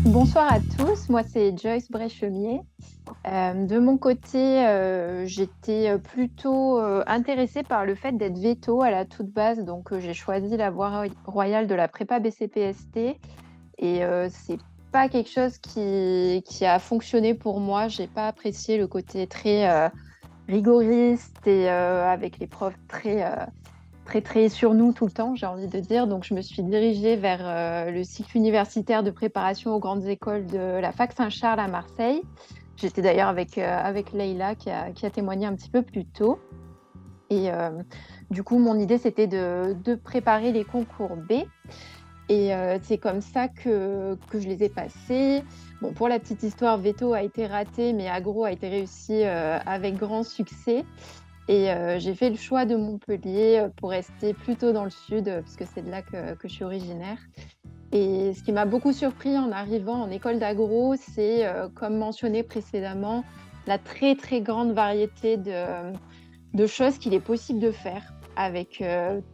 Bonsoir à tous, moi c'est Joyce Bréchemier. De mon côté, j'étais plutôt intéressée par le fait d'être veto à la toute base, donc j'ai choisi la voie royale de la prépa BCPST et c'est pas quelque chose qui a fonctionné pour moi. J'ai pas apprécié le côté très rigoriste et avec les profs très sur nous tout le temps, j'ai envie de dire. Donc, je me suis dirigée vers le cycle universitaire de préparation aux grandes écoles de la Fac Saint-Charles à Marseille. J'étais d'ailleurs avec Leïla qui a témoigné un petit peu plus tôt. Et du coup, mon idée, c'était de préparer les concours B. Et c'est comme ça que je les ai passés. Bon, pour la petite histoire, Veto a été raté, mais Agro a été réussi avec grand succès. Et j'ai fait le choix de Montpellier pour rester plutôt dans le sud, puisque c'est de là que je suis originaire. Et ce qui m'a beaucoup surpris en arrivant en école d'agro, c'est, comme mentionné précédemment, la très grande variété de choses qu'il est possible de faire avec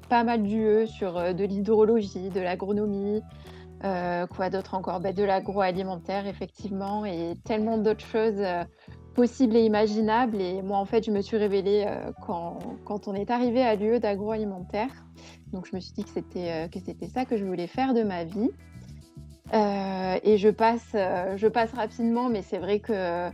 pas mal d'UE sur de l'hydrologie, de l'agronomie, quoi d'autre encore? De l'agroalimentaire effectivement et tellement d'autres choses, possibles et imaginables et moi, en fait, je me suis révélée, quand on est arrivé à l'UE d'agroalimentaire. Donc je me suis dit que c'était ça que je voulais faire de ma vie. Et je passe rapidement, mais c'est vrai que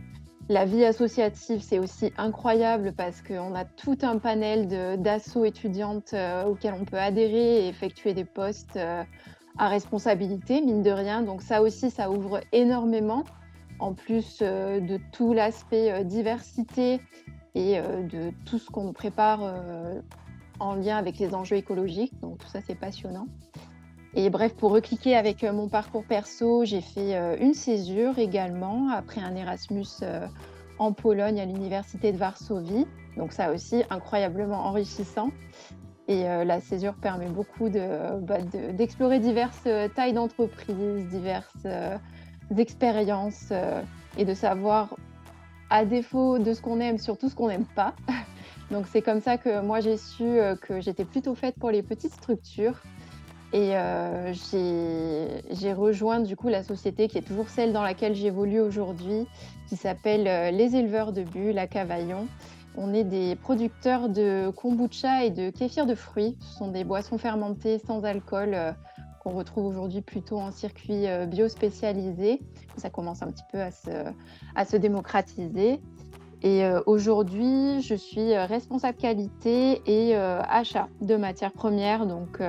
la vie associative, c'est aussi incroyable parce qu'on a tout un panel d'assauts étudiantes, auxquels on peut adhérer et effectuer des postes, à responsabilité, mine de rien. Donc ça aussi, ça ouvre énormément, en plus, de tout l'aspect, diversité et de tout ce qu'on nous prépare, en lien avec les enjeux écologiques. Donc tout ça, c'est passionnant. Et bref, pour recliquer avec mon parcours perso, j'ai fait une césure également, après un Erasmus en Pologne à l'université de Varsovie. Donc ça aussi, incroyablement enrichissant. Et la césure permet beaucoup d'explorer diverses tailles d'entreprise, diverses expériences et de savoir, à défaut de ce qu'on aime, surtout ce qu'on n'aime pas. Donc c'est comme ça que moi j'ai su que j'étais plutôt faite pour les petites structures. Et j'ai rejoint du coup la société qui est toujours celle dans laquelle j'évolue aujourd'hui, qui s'appelle, Les Éleveurs de Bulles à Cavaillon. On est des producteurs de kombucha et de kéfir de fruits. Ce sont des boissons fermentées sans alcool, qu'on retrouve aujourd'hui plutôt en circuit, bio spécialisé. Ça commence un petit peu à se démocratiser et aujourd'hui, je suis, responsable qualité et achat de matières premières donc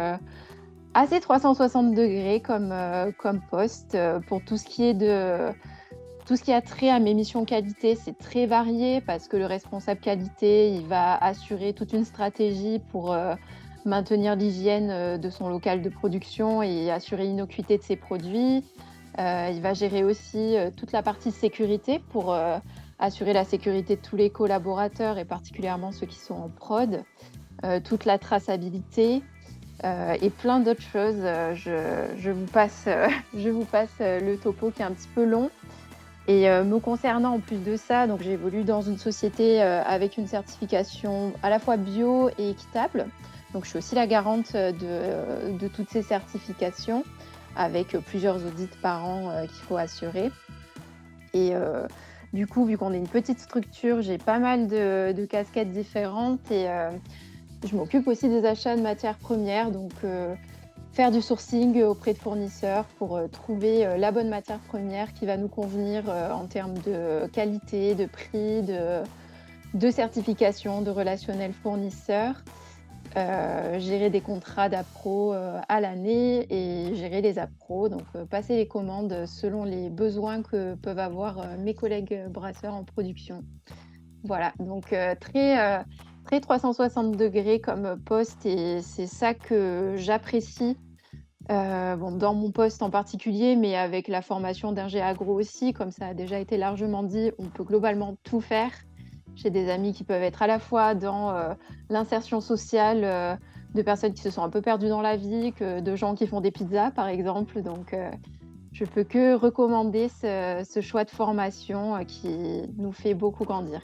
assez 360 degrés comme poste, pour tout ce qui a trait à mes missions qualité, c'est très varié parce que le responsable qualité, il va assurer toute une stratégie pour, maintenir l'hygiène, de son local de production et assurer l'innocuité de ses produits. Il va gérer aussi, toute la partie sécurité pour, assurer la sécurité de tous les collaborateurs et particulièrement ceux qui sont en prod, toute la traçabilité. Et plein d'autres choses, je vous passe, je vous passe, le topo qui est un petit peu long et me concernant en plus de ça, donc j'évolue dans une société, avec une certification à la fois bio et équitable. Donc je suis aussi la garante, de toutes ces certifications avec, plusieurs audits par an, qu'il faut assurer et du coup, vu qu'on est une petite structure, j'ai pas mal de casquettes différentes et je m'occupe aussi des achats de matières premières, donc faire du sourcing auprès de fournisseurs pour trouver la bonne matière première qui va nous convenir en termes de qualité, de prix, de certification, de relationnel fournisseur. Gérer des contrats d'appro à l'année et gérer les appros, donc passer les commandes selon les besoins que peuvent avoir mes collègues brasseurs en production. Voilà, donc très 360 degrés comme poste et c'est ça que j'apprécie, bon dans mon poste en particulier, mais avec la formation d'ingé agro aussi, comme ça a déjà été largement dit, on peut globalement tout faire. J'ai des amis qui peuvent être à la fois dans, l'insertion sociale, de personnes qui se sont un peu perdues dans la vie, que de gens qui font des pizzas par exemple, donc je peux que recommander ce choix de formation, qui nous fait beaucoup grandir.